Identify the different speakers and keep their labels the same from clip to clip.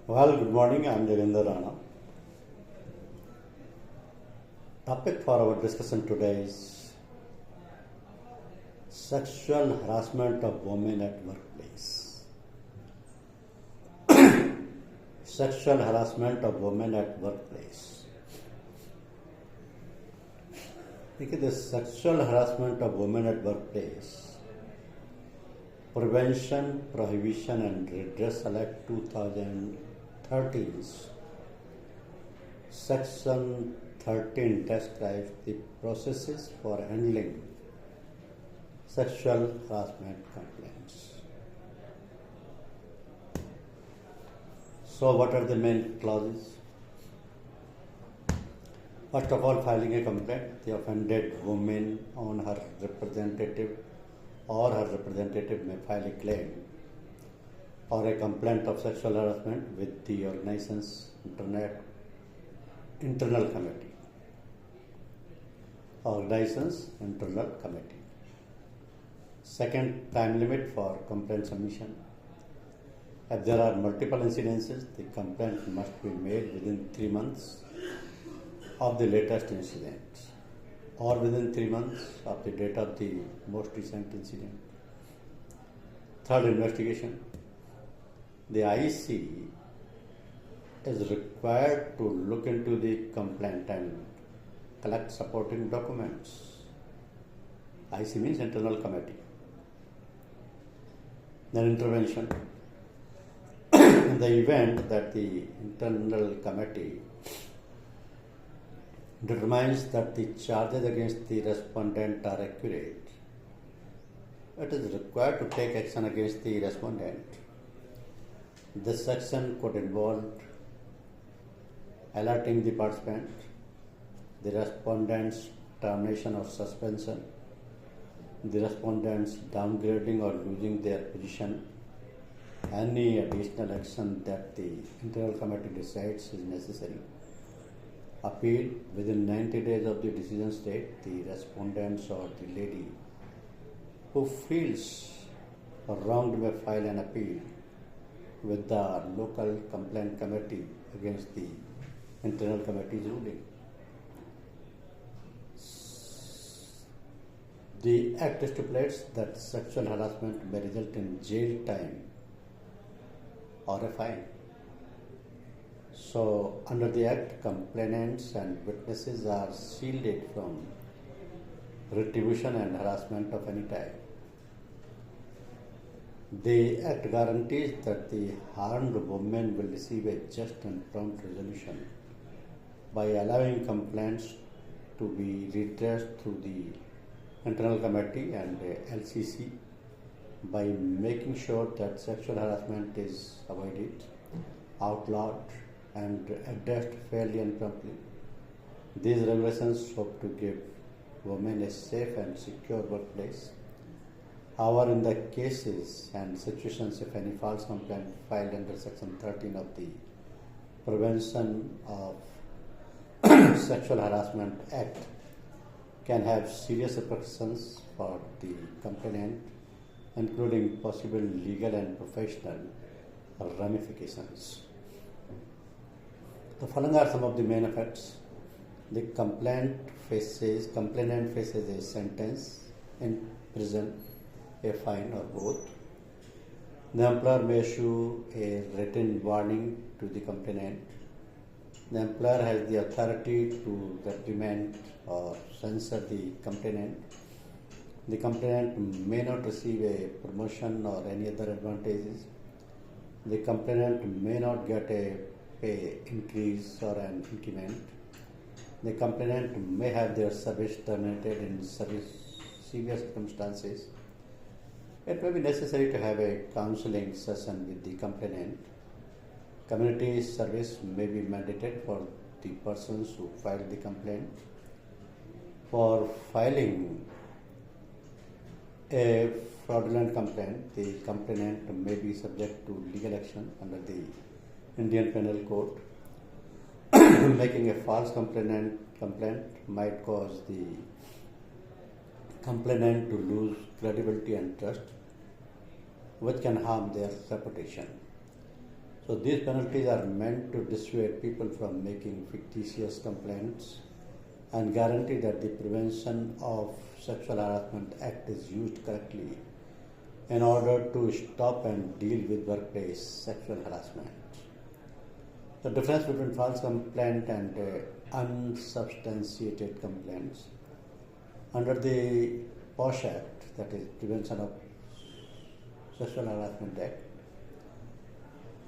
Speaker 1: Well, good morning. I'm Devendra Rana. Topic for our discussion today is sexual harassment of women at workplace. Sexual harassment of women at workplace. देखिए, the sexual harassment of women at workplace, Prevention, Prohibition and Redressal Act 2013's Section 13 describes the processes for handling sexual harassment complaints. So, what are the main clauses? First of all, filing a complaint. The offended woman on her representative or her representative may file a claim or a complaint of sexual harassment with the organization's internal committee. Organization's internal committee. Second, time limit for complaint submission. If there are multiple incidences, the complaint must be made within 3 months of the latest incident or within 3 months of the date of the most recent incident. Third, investigation. The IC is required to look into the complaint and collect supporting documents. IC means internal committee. Then intervention. In the event that the internal committee determines that the charges against the respondent are accurate, it is required to take action against the respondent. This action could involve alerting the participant, the respondent's termination or suspension, the respondent's downgrading or losing their position, any additional action that the internal committee decides is necessary. Appeal within 90 days of the decision date. The respondents or the lady who feels wronged may file an appeal with the local complaint committee against the internal committee's ruling. The Act stipulates that sexual harassment may result in jail time or a fine. So, under the Act, complainants and witnesses are shielded from retribution and harassment of any type. The Act guarantees that the harmed woman will receive a just and prompt resolution by allowing complaints to be redressed through the Internal Committee and LCC, by making sure that sexual harassment is avoided, outlawed, and addressed fairly and promptly. These regulations hope to give women a safe and secure workplace. However, in the cases and situations if any false complaint filed under Section 13 of the Prevention of Sexual Harassment Act can have serious repercussions for the complainant, including possible legal and professional ramifications. The following are some of the main effects. The complainant faces a sentence in prison, a fine, or both. The employer may issue a written warning to the complainant. The employer has the authority to reprimand or censor the complainant. The complainant may not receive a promotion or any other advantages. The complainant may not get a pay increase or an increment. The complainant may have their service terminated in severe circumstances. It may be necessary to have a counseling session with the complainant. Community service may be mandated for the persons who filed the complaint. For filing a fraudulent complaint, the complainant may be subject to legal action under the Indian Penal Code. Making a false complaint might cause the complainant to lose credibility and trust, which can harm their reputation. So these penalties are meant to dissuade people from making fictitious complaints and guarantee that the Prevention of Sexual Harassment Act is used correctly in order to stop and deal with workplace sexual harassment. The difference between false complaint and unsubstantiated complaints. Under the POSH Act, that is Prevention of Sexual Harassment Act,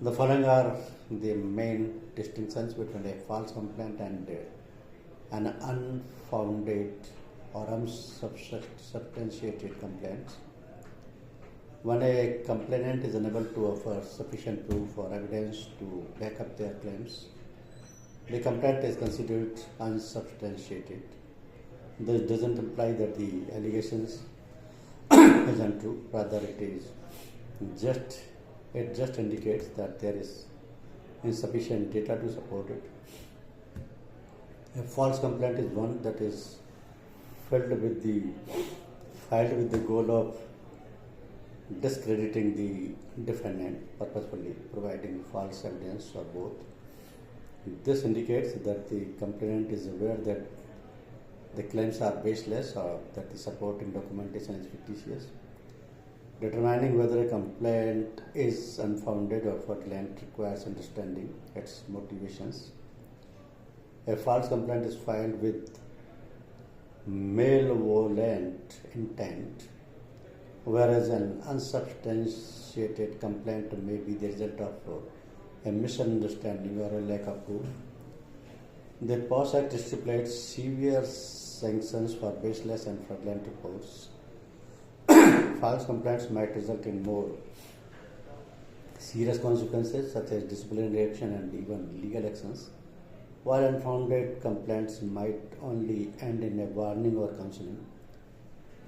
Speaker 1: the following are the main distinctions between a false complaint and an unfounded or unsubstantiated complaint. When a complainant is unable to offer sufficient proof or evidence to back up their claims, the complaint is considered unsubstantiated. This doesn't imply that the allegations is untrue, rather it just indicates that there is insufficient data to support it. A false complaint is one that is filed with the goal of discrediting the defendant, purposefully providing false evidence or both. This indicates that the complainant is aware that the claims are baseless or that the supporting documentation is fictitious. Determining whether a complaint is unfounded or fraudulent requires understanding its motivations. A false complaint is filed with malevolent intent, whereas an unsubstantiated complaint may be the result of a misunderstanding or a lack of proof. The POSH Act stipulates severe sanctions for baseless and fraudulent reports. False complaints might result in more serious consequences such as disciplinary action and even legal actions, while unfounded complaints might only end in a warning or counseling.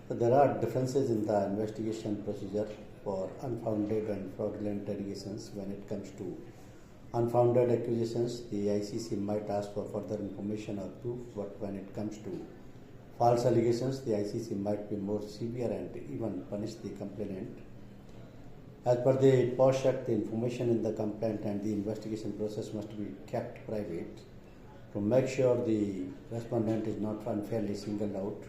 Speaker 1: So there are differences in the investigation procedure for unfounded and fraudulent allegations. When it comes to unfounded accusations, the ICC might ask for further information or proof, but when it comes to false allegations, the ICC might be more severe and even punish the complainant. As per the POSH Act, the information in the complaint and the investigation process must be kept private to make sure the respondent is not unfairly singled out.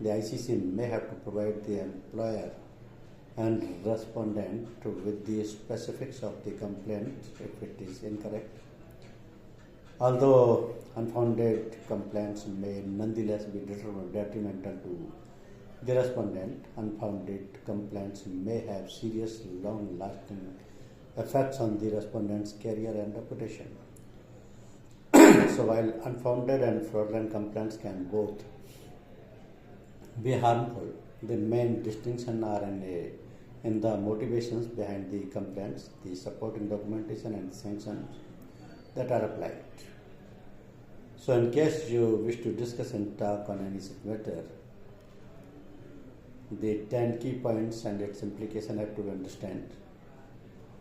Speaker 1: The ICC may have to provide the employer and respondent with the specifics of the complaint if it is incorrect. Although unfounded complaints may nonetheless be detrimental to the respondent, unfounded complaints may have serious, long-lasting effects on the respondent's career and reputation. So while unfounded and fraudulent complaints can both be harmful, the main distinction are in the motivations behind the complaints, the supporting documentation and sanctions that are applied. So in case you wish to discuss and talk on any such matter, the 10 key points and its implication have to be understand.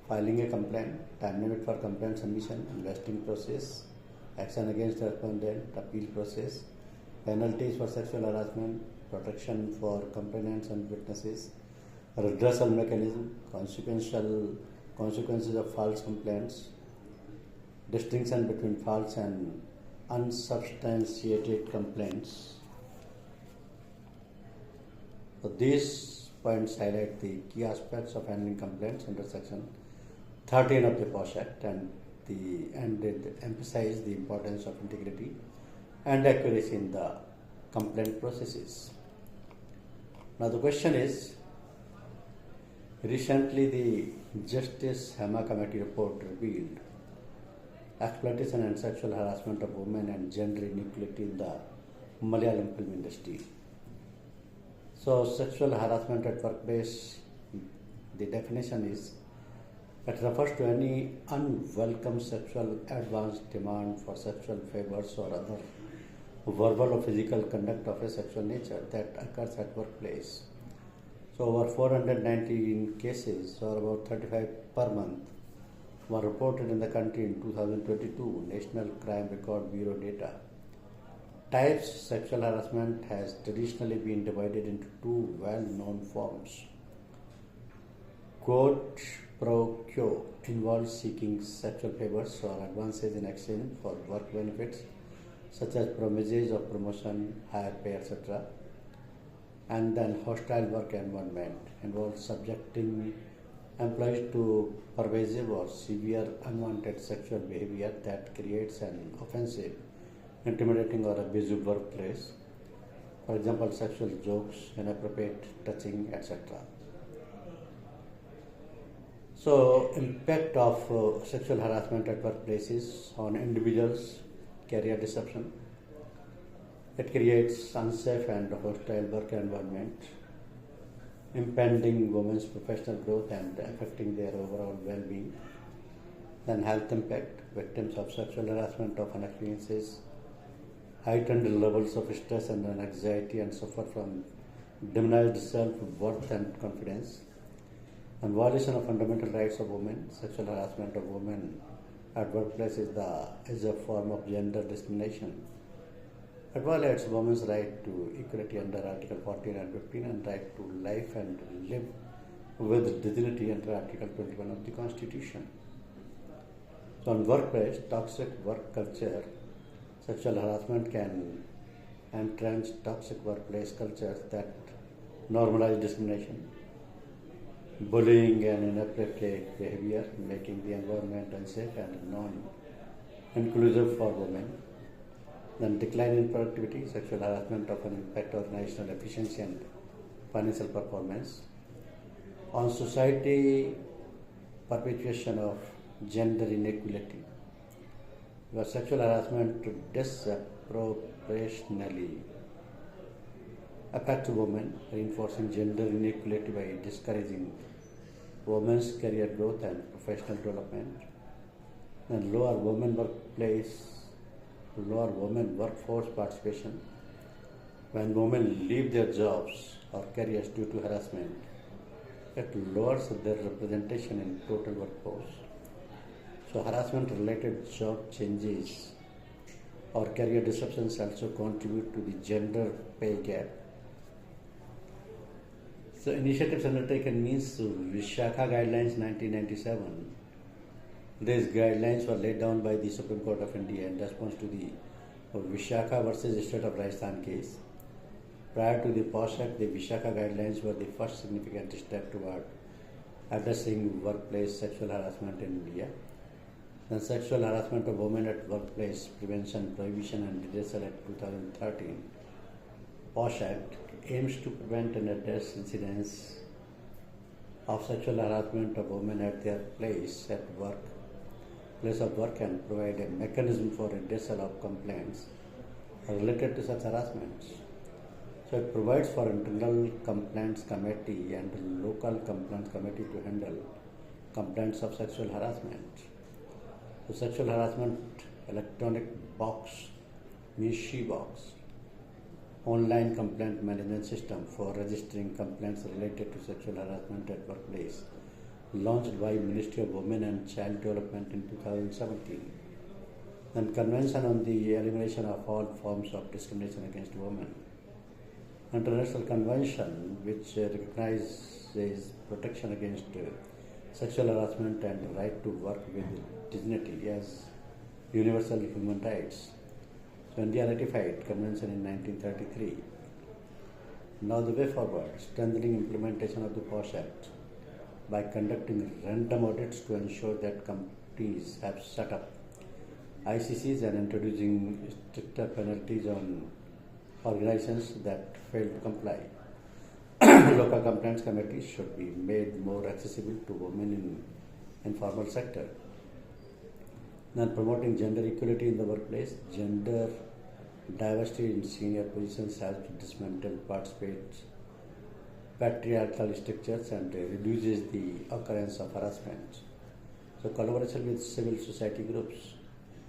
Speaker 1: Filing a complaint, time limit for complaint submission, investing process, action against the respondent, appeal process, penalties for sexual harassment, protection for complainants and witnesses, redressal mechanism, consequences of false complaints, distinction between false and unsubstantiated complaints. So these points highlight the key aspects of handling complaints under Section 13 of the POSH Act and it emphasize the importance of integrity and accuracy in the complaint processes. Now the question is, recently the Justice Hema Committee report revealed exploitation and sexual harassment of women and gender inequality in the Malayalam film industry. So sexual harassment at workplace, the definition is, it refers to any unwelcome sexual advance, demand for sexual favors or other verbal or physical conduct of a sexual nature that occurs at workplace. So over 419 cases, or about 35 per month, were reported in the country in 2022 National Crime Record Bureau data. Types sexual harassment has traditionally been divided into two well-known forms: court pro quo involves seeking sexual favors or advances in exchange for work benefits such as promises of promotion, higher pay, etc. And then hostile work environment involves subjecting employees to pervasive or severe unwanted sexual behavior that creates an offensive, intimidating, or abusive workplace. For example, sexual jokes, inappropriate touching, etc. So, impact of sexual harassment at workplaces on individuals, career disruption. It creates unsafe and hostile work environment, impeding women's professional growth and affecting their overall well-being. Then health impact. Victims of sexual harassment often experiences heightened levels of stress and anxiety and suffer from diminished self-worth and confidence. And violation of fundamental rights of women. Sexual harassment of women at workplace is a form of gender discrimination. It violates women's right to equality under Article 14 and 15 and right to life and live with dignity under Article 21 of the Constitution. So on workplace, toxic work culture, sexual harassment can entrench toxic workplace cultures that normalize discrimination, bullying and inappropriate behavior, making the environment unsafe and non-inclusive for women. Then decline in productivity. Sexual harassment often impact organizational efficiency and financial performance. On society, perpetuation of gender inequality. Where sexual harassment disproportionately affects women, reinforcing gender inequality by discouraging women's career growth and professional development. And lower women workforce participation. When women leave their jobs or careers due to harassment, it lowers their representation in total workforce. So harassment-related job changes or career disruptions also contribute to the gender pay gap. So initiatives undertaken means Vishakha Guidelines 1997. These guidelines were laid down by the Supreme Court of India in response to the Vishakha versus State of Rajasthan case. Prior to the POSH Act, the Vishakha Guidelines were the first significant step toward addressing workplace sexual harassment in India. The Sexual Harassment of Women at Workplace Prevention, Prohibition and Redressal Act 2013, POSH Act, aims to prevent and address incidents of sexual harassment of women at their place of work and provide a mechanism for redressal of complaints related to such harassments. So it provides for internal complaints committee and local complaints committee to handle complaints of sexual harassment. The sexual harassment electronic box, means SHE-Box, online complaint management system for registering complaints related to sexual harassment at workplace, launched by Ministry of Women and Child Development in 2017. Then Convention on the Elimination of All Forms of Discrimination Against Women. International Convention which recognizes protection against sexual harassment and right to work with dignity as universal human rights. So India ratified Convention in 1933. Now the way forward, strengthening implementation of the POSH Act by conducting random audits to ensure that companies have set up ICCs and introducing stricter penalties on organizations that fail to comply. Local complaints committees should be made more accessible to women in informal sector. Then promoting gender equality in the workplace. Gender diversity in senior positions helps to dismantle patriarchal structures and reduces the occurrence of harassment. So collaboration with civil society groups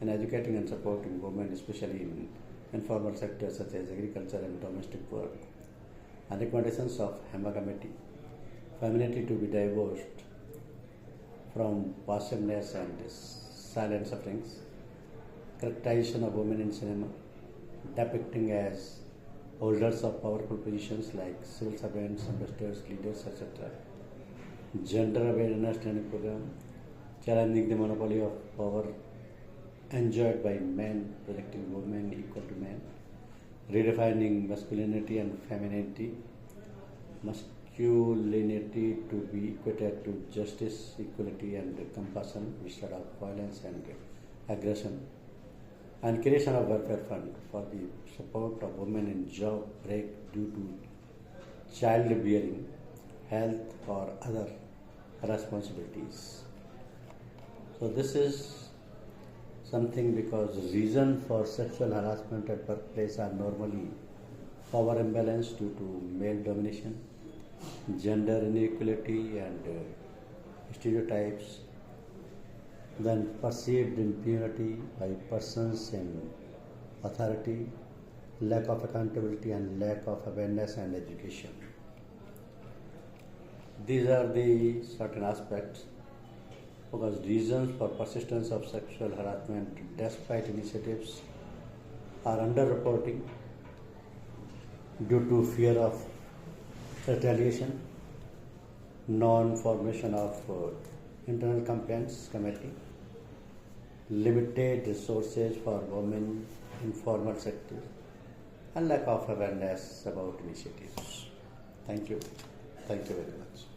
Speaker 1: in educating and supporting women, especially in informal sectors such as agriculture and domestic work. And recommendations of HEMA committee. Femininity to be divorced from passiveness and silent sufferings. Characterization of women in cinema, depicting as holders of powerful positions like civil servants, ambassadors, leaders, etc. gender awareness training program, challenging the monopoly of power enjoyed by men, projecting women equal to men, redefining masculinity and femininity, masculinity to be equated to justice, equality, and compassion instead of violence and aggression, and creation of welfare fund for the support of women in job break due to childbearing, health, or other responsibilities. So this is something because reason for sexual harassment at workplace are normally power imbalance due to male domination, gender inequality, and stereotypes, then perceived impunity by persons in authority, lack of accountability, and lack of awareness and education. These are the certain aspects because reasons for persistence of sexual harassment despite initiatives are underreporting due to fear of retaliation, non-formation of internal complaints committee, limited resources for women in formal sector, and lack of awareness about initiatives. Thank you. Thank you very much.